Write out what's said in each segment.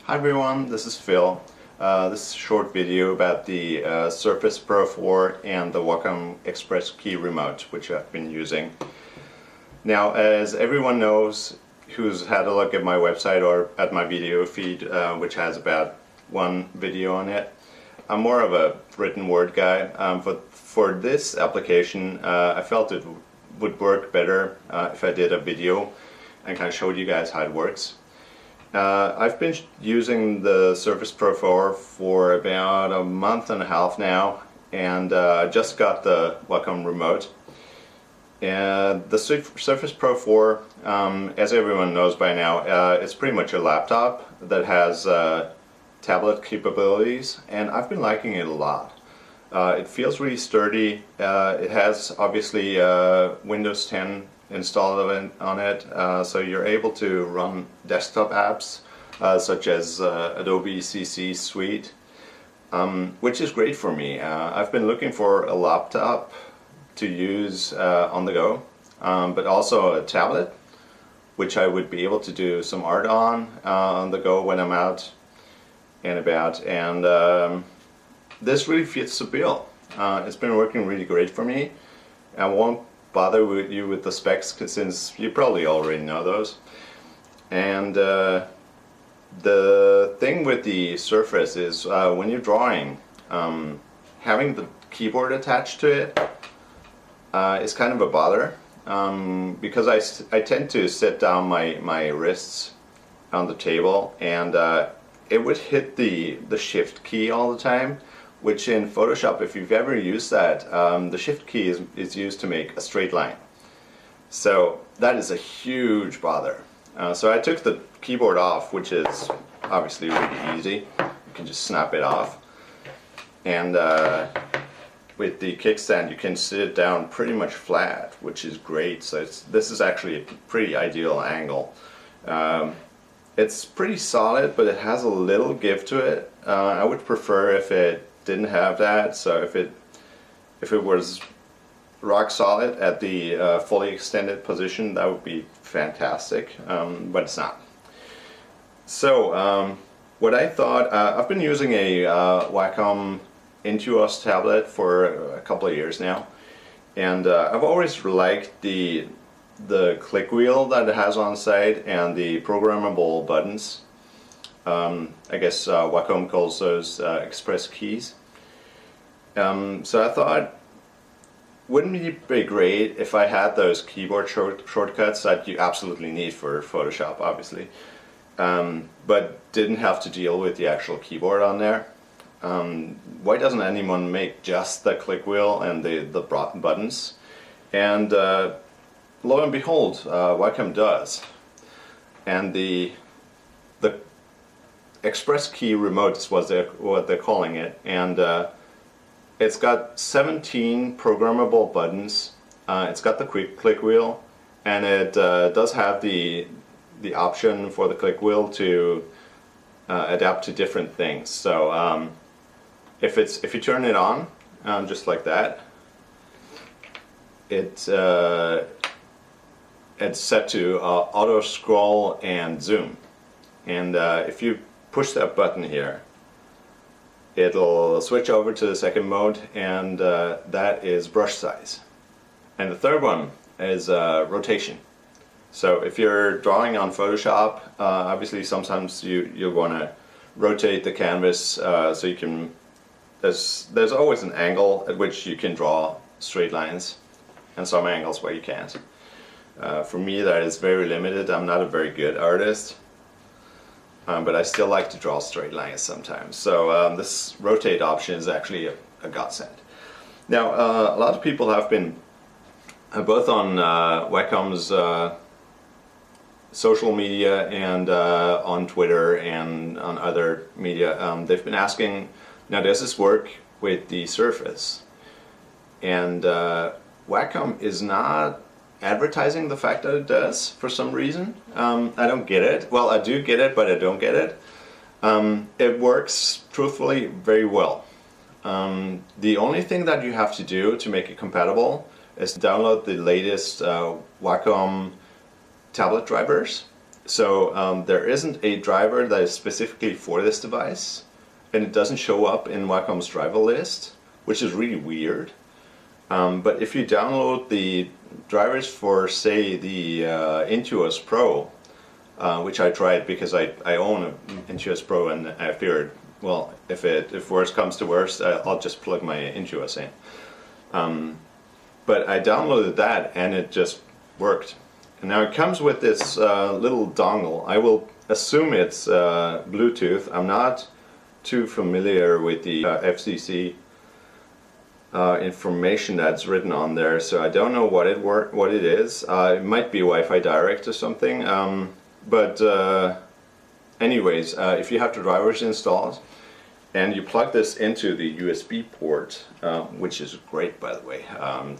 Hi everyone, this is Phil. This is a short video about the Surface Pro 4 and the Wacom Expresskey Remote, which I've been using. Now, as everyone knows who's had a look at my website or at my video feed, which has about one video on it, I'm more of a written word guy. But for this application, I felt it would work better if I did a video and kind of showed you guys how it works. I've been using the Surface Pro 4 for about a month and a half now, and I just got the Wacom Remote. And the Surface Pro 4, as everyone knows by now, it's pretty much a laptop that has tablet capabilities, and I've been liking it a lot. It feels really sturdy. It has obviously Windows 10 installed on it, so you're able to run desktop apps such as Adobe CC Suite, which is great for me. I've been looking for a laptop to use on the go, but also a tablet which I would be able to do some art on the go when I'm out and about, and this really fits the bill. It's been working really great for me. I won't bother with you with the specs since you probably already know those. And the thing with the Surface is when you're drawing, having the keyboard attached to it is kind of a bother, because I tend to set down my wrists on the table, and it would hit the shift key all the time, which in Photoshop, if you've ever used that, the shift key is used to make a straight line. So that is a huge bother. So I took the keyboard off, which is obviously really easy. You can just snap it off. And with the kickstand, you can sit it down pretty much flat, which is great. So this is actually a pretty ideal angle. It's pretty solid, but it has a little give to it. I would prefer if it didn't have that. So if it was rock solid at the fully extended position, that would be fantastic, but it's not. So what I thought, I've been using a Wacom Intuos tablet for a couple of years now, and I've always liked the click wheel that it has on site and the programmable buttons. I guess Wacom calls those express keys. So I thought, wouldn't it be great if I had those keyboard shortcuts that you absolutely need for Photoshop, obviously, but didn't have to deal with the actual keyboard on there? Why doesn't anyone make just the click wheel and the buttons? And lo and behold, Wacom does. And the Expresskey Remote is what they're calling it, and it's got 17 programmable buttons. It's got the quick click wheel, and it does have the option for the click wheel to adapt to different things. So if you turn it on, just like that, it's set to auto scroll and zoom. And if you push that button here, it'll switch over to the second mode, and that is brush size. And the third one is rotation. So if you're drawing on Photoshop, obviously sometimes you want to rotate the canvas so you can. There's always an angle at which you can draw straight lines, and some angles where you can't. For me, that is very limited. I'm not a very good artist. But I still like to draw straight lines sometimes. So this rotate option is actually a godsend. Now, a lot of people have been, both on Wacom's social media and on Twitter and on other media, they've been asking, now does this work with the Surface? And Wacom is not advertising the fact that it does for some reason. I don't get it. Well, I do get it, but I don't get it. It works, truthfully, very well. The only thing that you have to do to make it compatible is download the latest Wacom tablet drivers, So there isn't a driver that is specifically for this device, and it doesn't show up in Wacom's driver list, which is really weird. But if you download the drivers for, say, the Intuos Pro, which I tried because I own an Intuos Pro, and I figured, well, if worst comes to worst, I'll just plug my Intuos in. But I downloaded that and it just worked. And now it comes with this little dongle. I will assume it's Bluetooth. I'm not too familiar with the FCC information that's written on there, so I don't know what it is. It might be Wi-Fi Direct or something. Anyways, if you have the drivers installed and you plug this into the USB port, which is great, by the way,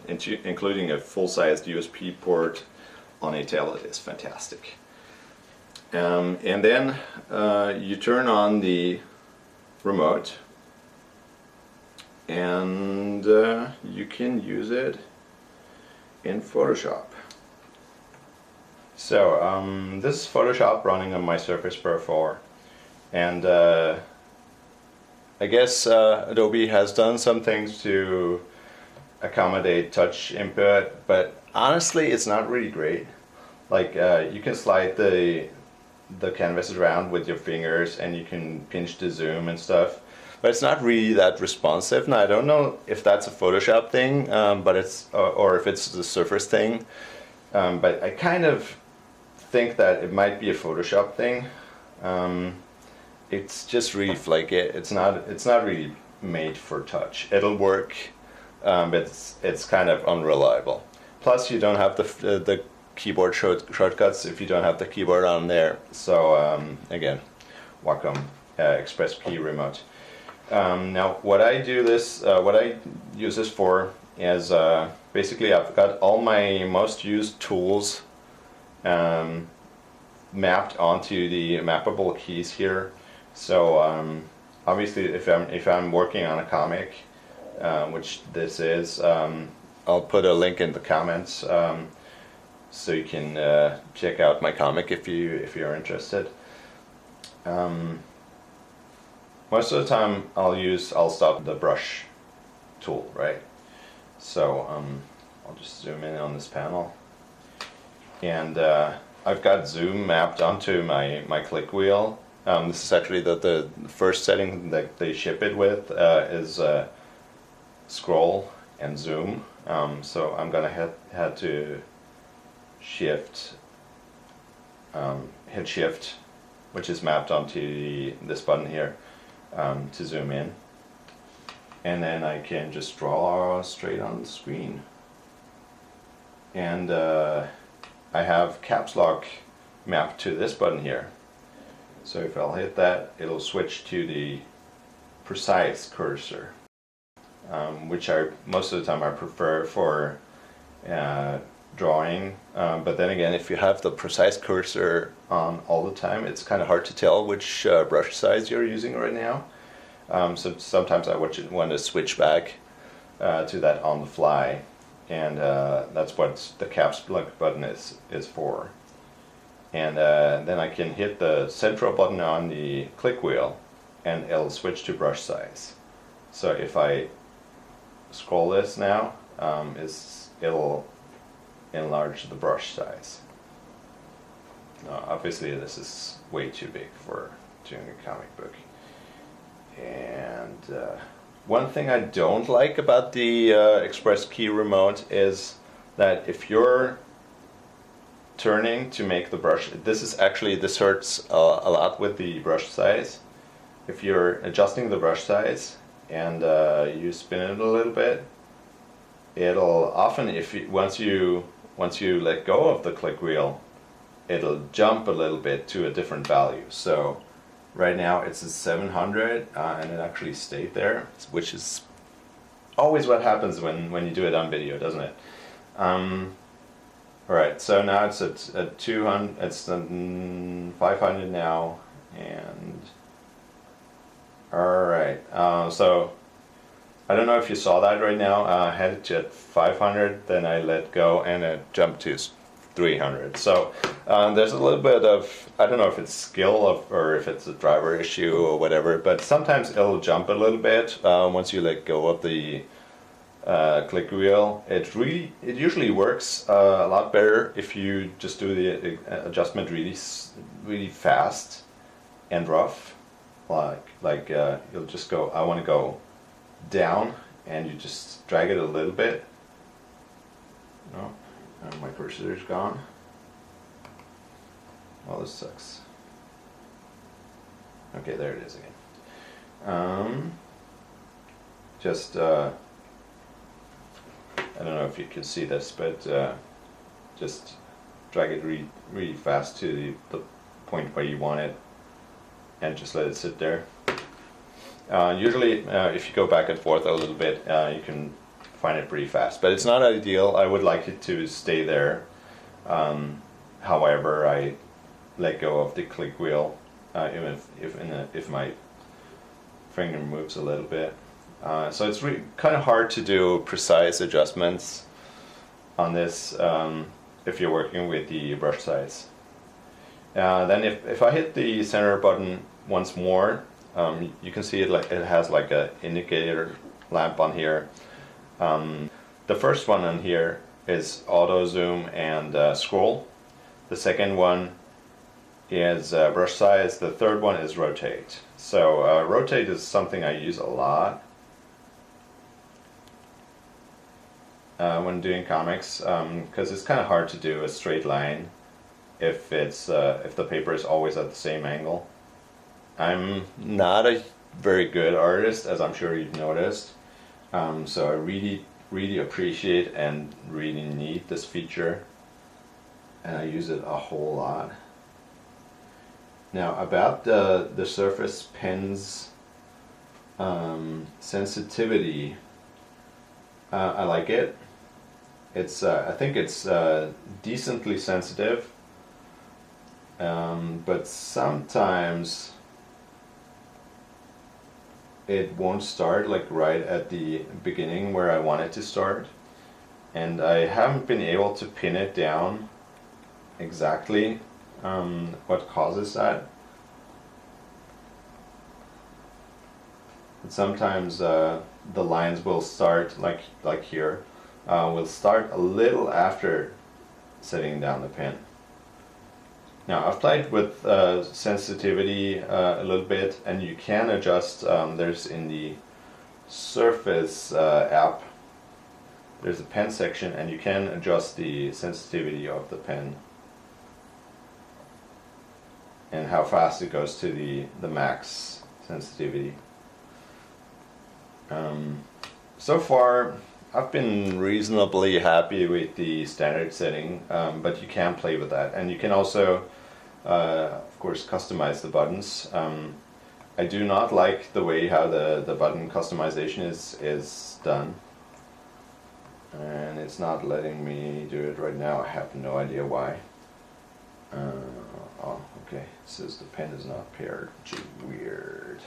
including a full-sized USB port on a tablet is fantastic. And then you turn on the remote, and you can use it in Photoshop. So this is Photoshop running on my Surface Pro 4, and I guess Adobe has done some things to accommodate touch input, but honestly it's not really great. Like you can slide the canvas around with your fingers and you can pinch the zoom and stuff, but it's not really that responsive. Now I don't know if that's a Photoshop thing, but it's or if it's the Surface thing, but I kind of think that it might be a Photoshop thing. It's just really flaky. It's not really made for touch. It'll work, but it's kind of unreliable. Plus, you don't have the keyboard shortcuts if you don't have the keyboard on there. So again, Wacom Expresskey Remote. Now, what I use this for is basically I've got all my most used tools mapped onto the mappable keys here. So obviously, if I'm working on a comic, which this is, I'll put a link in the comments so you can check out my comic if you're interested. Most of the time, I'll stop the brush tool, right? So I'll just zoom in on this panel, and I've got zoom mapped onto my click wheel. This is actually the first setting that they ship it with is scroll and zoom. So I'm gonna have to hit shift, which is mapped onto this button here, to zoom in, and then I can just draw straight on the screen. And I have caps lock mapped to this button here. So if I'll hit that, it'll switch to the precise cursor, which most of the time I prefer for drawing. But then again, if you have the precise cursor on all the time, it's kind of hard to tell which brush size you're using right now. So sometimes I want to switch back to that on the fly, and that's what the caps lock button is for. And then I can hit the central button on the click wheel and it'll switch to brush size. So if I scroll this now, it'll enlarge the brush size. Obviously this is way too big for doing a comic book. And one thing I don't like about the Expresskey Remote is that if you're turning to make the brush, this hurts a lot with the brush size. If you're adjusting the brush size and you spin it a little bit, it'll often, once you let go of the click wheel, it'll jump a little bit to a different value. So right now it's a 700 and it actually stayed there, which is always what happens when you do it on video, doesn't it? Alright, so now it's at 200, it's 500 now, and alright, so I don't know if you saw that right now. I had it at 500, then I let go and it jumped to 300. So there's a little bit of, I don't know if it's skill or if it's a driver issue or whatever, but sometimes it'll jump a little bit once you let go of the click wheel. It usually works a lot better if you just do the adjustment really fast and rough. Like you'll just go, I want to go down, and you just drag it a little bit. No, my cursor is gone. Well, this sucks. Okay, there it is again. Just I don't know if you can see this, but just drag it really fast to the point where you want it, and just let it sit there. Usually, if you go back and forth a little bit, you can find it pretty fast, but it's not ideal. I would like it to stay there. However, I let go of the click wheel, even if my finger moves a little bit. So it's kind of hard to do precise adjustments on this if you're working with the brush size. Then if I hit the center button once more, you can see it has like a indicator lamp on here. The first one on here is auto zoom and scroll. The second one is brush size. The third one is rotate. So rotate is something I use a lot when doing comics, because it's kind of hard to do a straight line if the paper is always at the same angle. I'm not a very good artist, as I'm sure you've noticed, so I really appreciate and really need this feature, and I use it a whole lot. Now, about the Surface Pen's sensitivity, I like it. I think it's decently sensitive, but sometimes it won't start like right at the beginning where I want it to start, and I haven't been able to pin it down exactly what causes that. But sometimes the lines will start like here, will start a little after setting down the pen. Now, I've played with sensitivity a little bit, and you can adjust. There's in the Surface app, there's a pen section, and you can adjust the sensitivity of the pen and how fast it goes to the max sensitivity. So far, I've been reasonably happy with the standard setting, but you can play with that, and you can also of course customize the buttons. I do not like the way how the button customization is done, and it's not letting me do it right now. I have no idea why. Oh, okay, it says the pen is not paired, which is weird.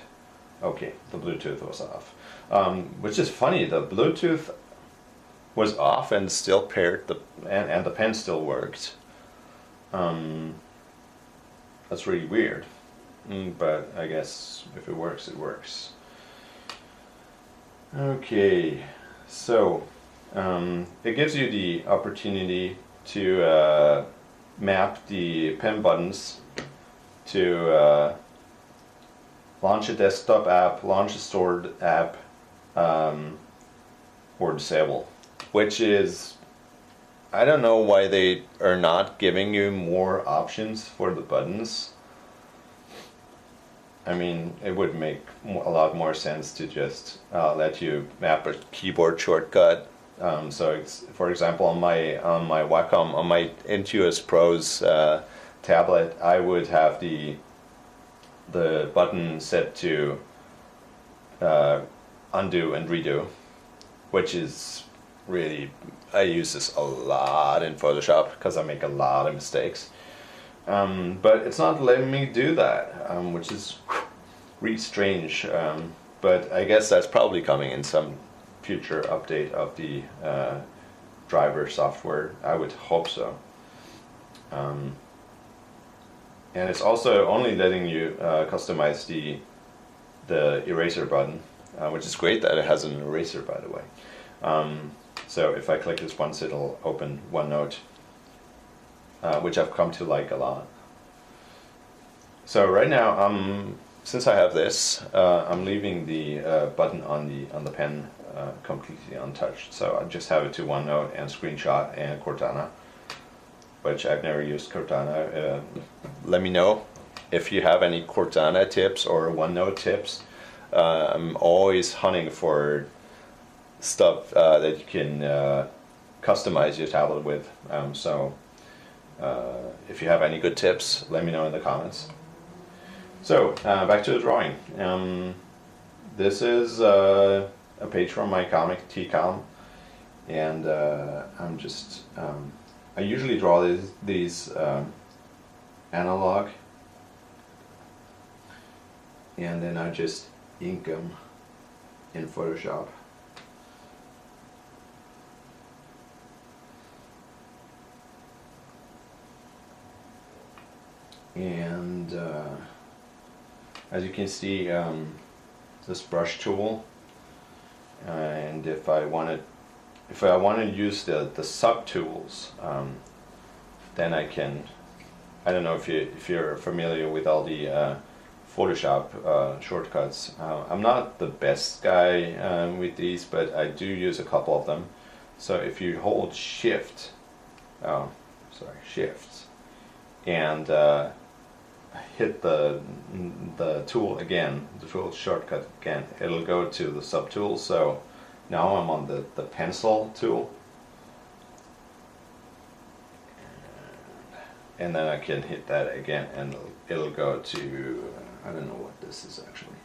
Okay, the Bluetooth was off, which is funny. The Bluetooth was off and still paired, and the pen still worked. That's really weird, but I guess if it works, it works. Okay, so it gives you the opportunity to map the pen buttons to launch a desktop app, launch a stored app, or disable, which is, I don't know why they are not giving you more options for the buttons. I mean, it would make a lot more sense to just let you map a keyboard shortcut. So it's, for example, on my Wacom, on my Intuos Pro's tablet, I would have the button set to undo and redo, which is really, I use this a lot in Photoshop because I make a lot of mistakes. But it's not letting me do that, which is really strange. But I guess that's probably coming in some future update of the driver software. I would hope so. And it's also only letting you customize the eraser button, which is great that it has an eraser, by the way. So if I click this once, it'll open OneNote, which I've come to like a lot. So right now, since I have this, I'm leaving the button on the pen completely untouched. So I just have it to OneNote and Screenshot and Cortana, which I've never used Cortana. Let me know if you have any Cortana tips or OneNote tips. I'm always hunting for stuff that you can customize your tablet with. So if you have any good tips, let me know in the comments. So back to the drawing. This is a page from my comic TCOM, and I'm just I usually draw these analog, and then I just ink them in Photoshop. And as you can see, this brush tool, and if I want to use the sub tools, then I can. I don't know if you're familiar with all the Photoshop shortcuts. I'm not the best guy with these, but I do use a couple of them. So if you hold Shift, Shift, and hit the tool again, the tool shortcut again, it'll go to the subtool. So now I'm on the pencil tool, and then I can hit that again, and it'll go to, I don't know what this is actually.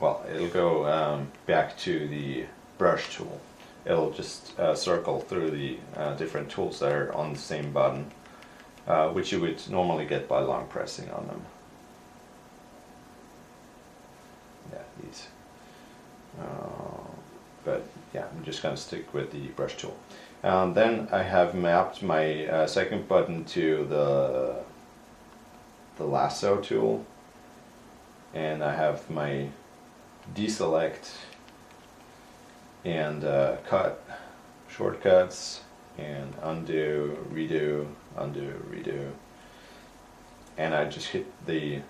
Well, it'll go back to the brush tool. It'll just circle through the different tools that are on the same button, which you would normally get by long pressing on them. Yeah, these. But yeah, I'm just going to stick with the brush tool. Then I have mapped my second button to the lasso tool, and I have my deselect and cut shortcuts, and undo, redo, and I just hit the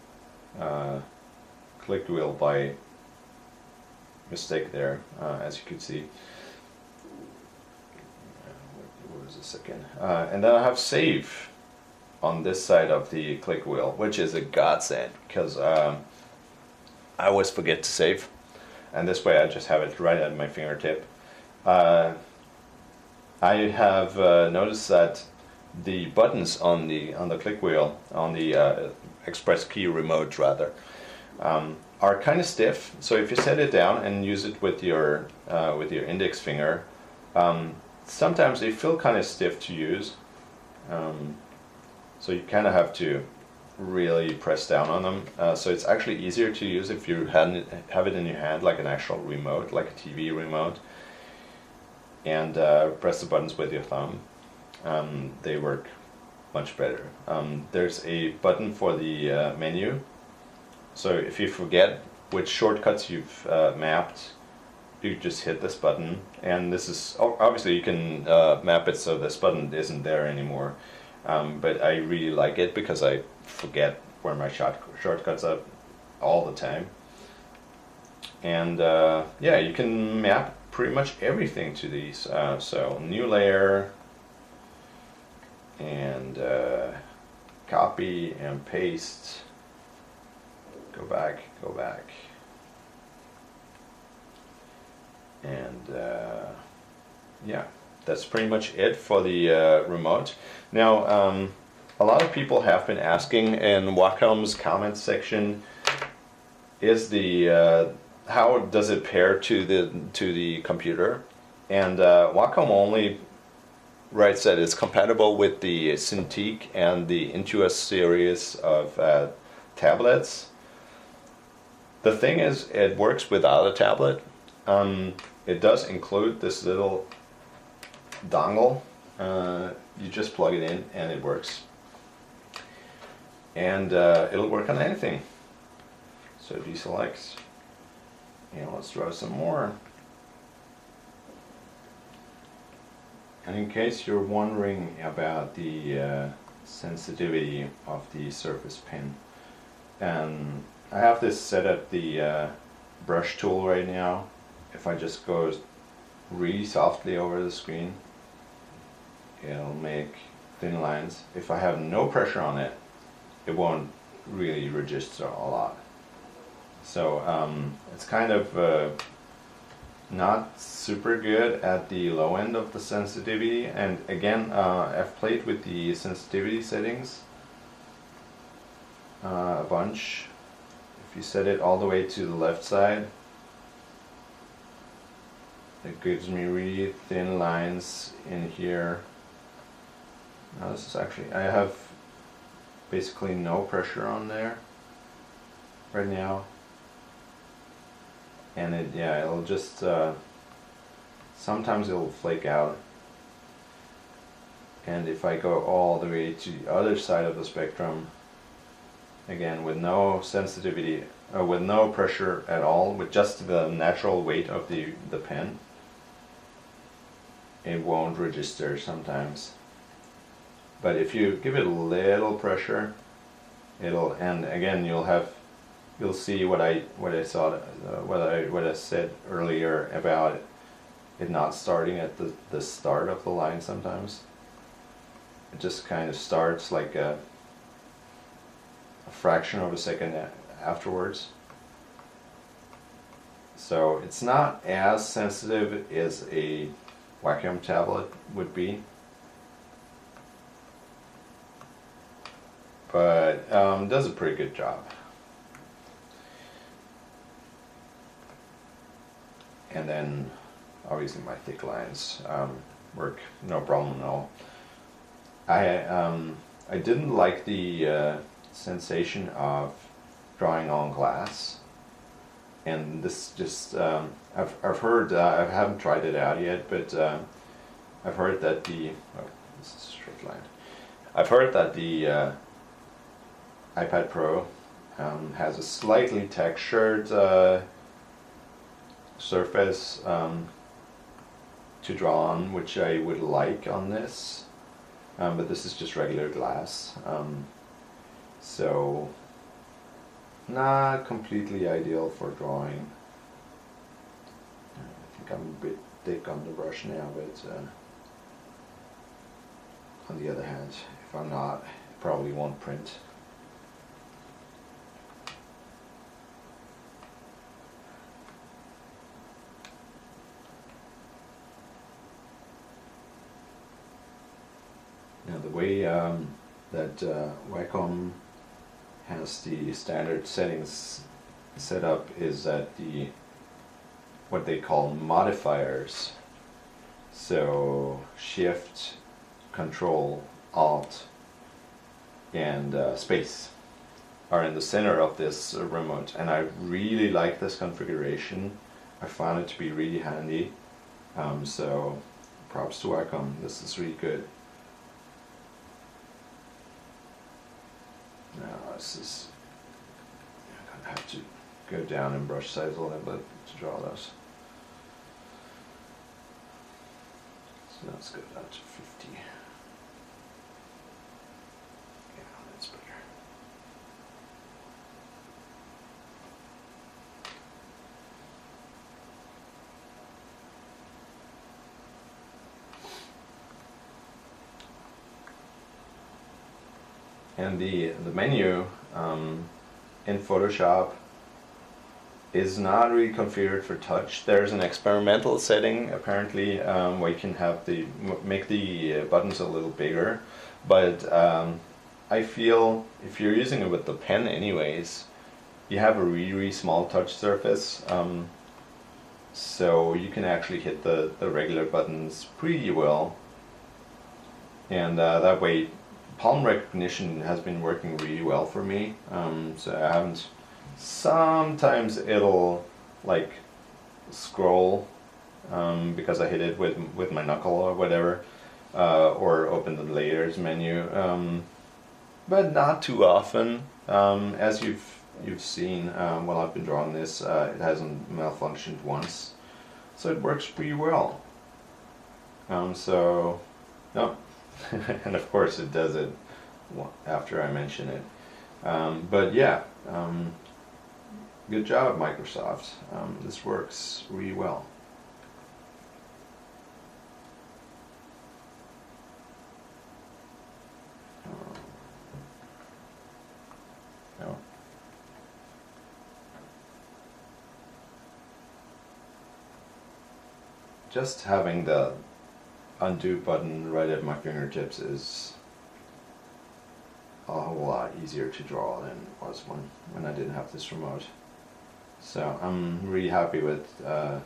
click wheel by mistake there, as you can see. What was the second? And then I have save on this side of the click wheel, which is a godsend, because I always forget to save, and this way I just have it right at my fingertip. I have noticed that the buttons on the click wheel, on the Expresskey Remote rather, are kind of stiff. So if you set it down and use it with your index finger, sometimes they feel kind of stiff to use. So you kind of have to really press down on them. So it's actually easier to use if you have it in your hand like an actual remote, like a TV remote, and press the buttons with your thumb. They work much better. There's a button for the menu, so if you forget which shortcuts you've mapped, you just hit this button, and this is obviously you can map it so this button isn't there anymore, but I really like it because I forget where my shortcuts are all the time. And yeah, you can map pretty much everything to these. So new layer, and copy and paste, go back, and yeah, that's pretty much it for the remote. Now a lot of people have been asking in Wacom's comments section, is the how does it pair to the computer? And Wacom only writes that it's compatible with the Cintiq and the Intuos series of tablets. The thing is, it works without a tablet. It does include this little dongle, You just plug it in and it works. And it'll work on anything. So deselect, and let's draw some more. And in case you're wondering about the sensitivity of the surface pen, I have this set at the brush tool right now. If I just go really softly over the screen, it'll make thin lines. If I have no pressure on it, it won't really register a lot. So it's kind of not super good at the low end of the sensitivity. And again, I've played with the sensitivity settings a bunch. If you set it all the way to the left side, it gives me really thin lines in here. Now this is actually, I have basically no pressure on there right now, and it'll just sometimes it'll flake out. And if I go all the way to the other side of the spectrum, again with no sensitivity, with no pressure at all, with just the natural weight of the pen, it won't register sometimes. But if you give it a little pressure, it'll, and again you'll see what I said earlier about it not starting at the start of the line sometimes. It just kind of starts like a fraction of a second afterwards. So it's not as sensitive as a Wacom tablet would be, but does a pretty good job. And then obviously my thick lines work no problem at all. I didn't like the sensation of drawing on glass, and this just I've heard, I haven't tried it out yet, but I've heard that this is a straight line. I've heard that the iPad Pro has a slightly textured surface to draw on, which I would like on this, but this is just regular glass, so not completely ideal for drawing. I think I'm a bit thick on the brush now, but on the other hand, if I'm not, it probably won't print. Now the way that Wacom has the standard settings set up is that what they call modifiers, so Shift, Control, Alt, and space are in the center of this remote, and I really like this configuration. I found it to be really handy, so props to Wacom. This is really good. Now this is, I'm gonna have to go down in brush size a little bit to draw those. So let's go down to 50. Yeah, that's better. And the menu in Photoshop is not really configured for touch. There's an experimental setting apparently where you can have make the buttons a little bigger, but I feel if you're using it with the pen anyways, you have a really small touch surface, so you can actually hit the regular buttons pretty well, and that way palm recognition has been working really well for me. So I haven't, sometimes it'll like scroll because I hit it with my knuckle or whatever, or open the layers menu, but not too often. As you've seen while I've been drawing this, it hasn't malfunctioned once, so it works pretty well. So no, and of course it does it after I mention it. But yeah, good job, Microsoft. This works really well. No. Just having the undo button right at my fingertips is a whole lot easier to draw than it was when I didn't have this remote. So I'm really happy with the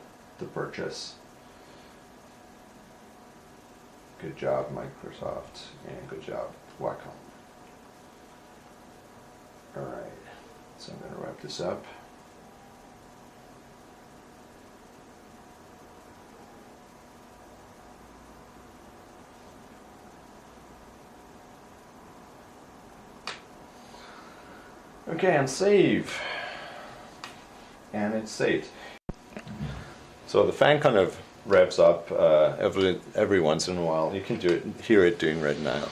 purchase. Good job, Microsoft, and good job, Wacom. Alright, so I'm going to wrap this up. Okay, and save. And it's saved. So the fan kind of revs up every once in a while. You can hear it doing right now.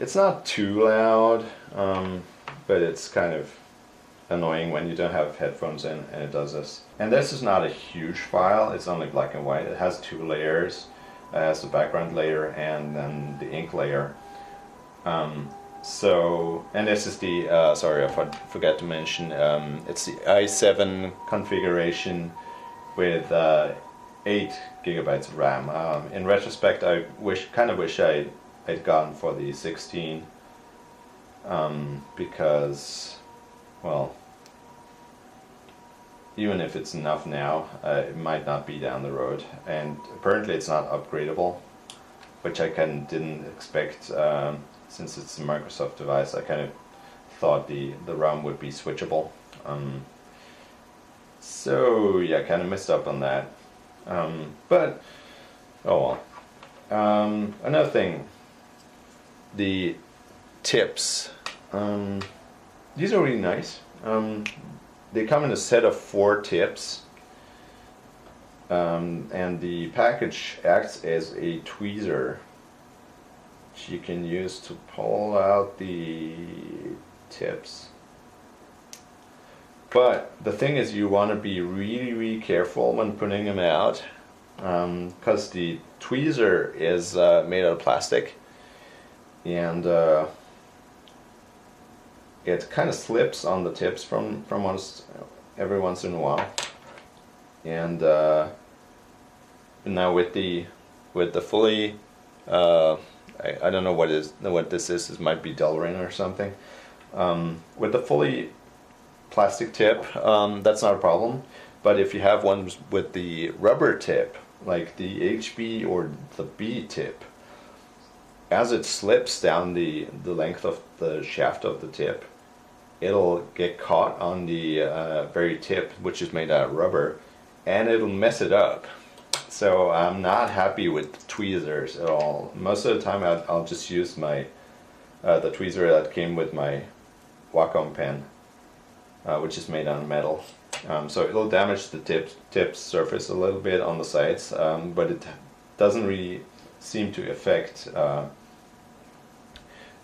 It's not too loud, but it's kind of annoying when you don't have headphones in and it does this. And this is not a huge file, it's only black and white. It has two layers. It has the background layer and then the ink layer. And this is the, sorry I forgot to mention, it's the i7 configuration with 8 gigabytes of RAM. In retrospect, I kind of wish I'd gone for the 16, because, well, even if it's enough now, it might not be down the road, and apparently it's not upgradable, which I didn't expect. Since it's a Microsoft device, I kind of thought the RAM would be switchable. So yeah, kind of messed up on that. But oh well. Another thing, the tips. These are really nice. They come in a set of 4 tips, and the package acts as a tweezer you can use to pull out the tips. But the thing is, you want to be really careful when putting them out, because the tweezer is made out of plastic, and it kind of slips on the tips from every once in a while. And now with the fully I don't know what this is. This might be Delrin or something. With the fully plastic tip, that's not a problem. But if you have ones with the rubber tip, like the HB or the B tip, as it slips down the length of the shaft of the tip, it'll get caught on the very tip, which is made out of rubber, and it'll mess it up. So I'm not happy with tweezers at all. Most of the time I'll just use the tweezer that came with my Wacom pen, which is made out of metal. So it'll damage the tip surface a little bit on the sides, but it doesn't really seem to affect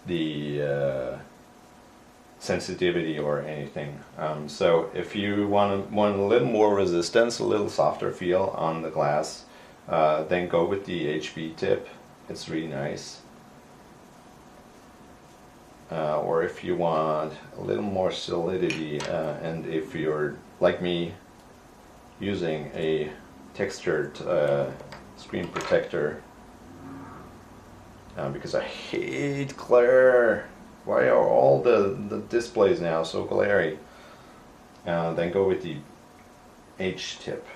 the sensitivity or anything. So if you want a little more resistance, a little softer feel on the glass, then go with the HB tip. It's really nice. Or if you want a little more solidity, and if you're like me using a textured screen protector, because I hate glare. Why are all the displays now so glary? Then go with the H tip.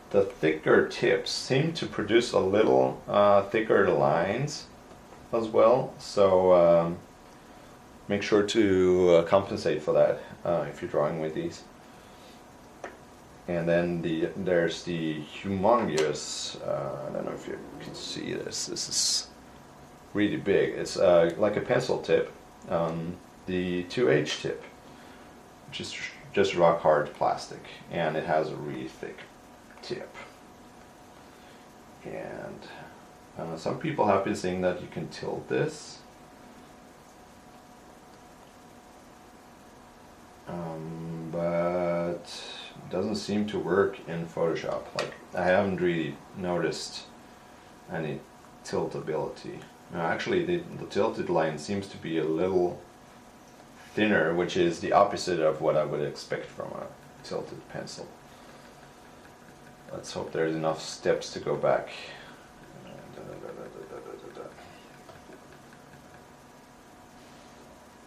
The thicker tips seem to produce a little thicker lines as well, so make sure to compensate for that if you're drawing with these. And then there's the humongous, I don't know if you can see this, this is really big. It's like a pencil tip, the 2H tip, which is just rock hard plastic, and it has a really thick tip. And some people have been saying that you can tilt this. But it doesn't seem to work in Photoshop. Like, I haven't really noticed any tiltability. Actually, the tilted line seems to be a little thinner, which is the opposite of what I would expect from a tilted pencil. Let's hope there's enough steps to go back.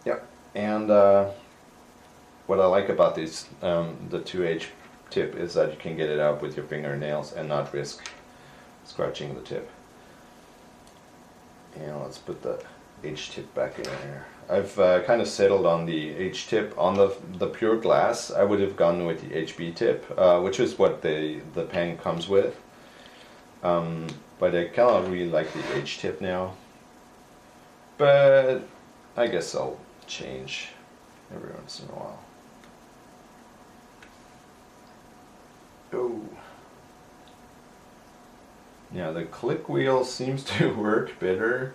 Yep, and what I like about this, the 2H tip, is that you can get it out with your fingernails and not risk scratching the tip. And let's put the H tip back in here. I've kind of settled on the H tip. On the pure glass, I would have gone with the HB tip, which is what the pen comes with. But I kind of really like the H tip now. But I guess I'll change every once in a while. Oh. Yeah, the click wheel seems to work better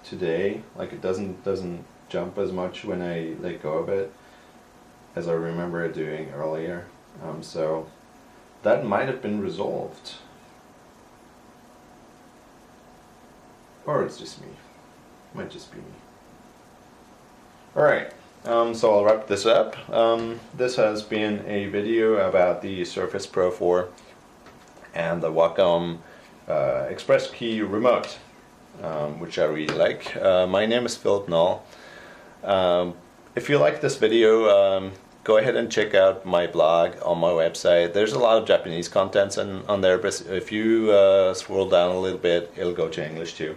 today. Like, it doesn't jump as much when I let go of it as I remember it doing earlier. So that might have been resolved. Or it's just me. Might just be me. Alright, so I'll wrap this up. This has been a video about the Surface Pro 4 and the Wacom Expresskey Remote, which I really like. My name is Philip Null. If you like this video, go ahead and check out my blog on my website. There's a lot of Japanese content on there, but if you scroll down a little bit, it'll go to English too.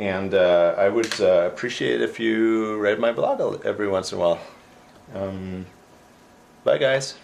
And I would appreciate if you read my blog every once in a while. Bye guys.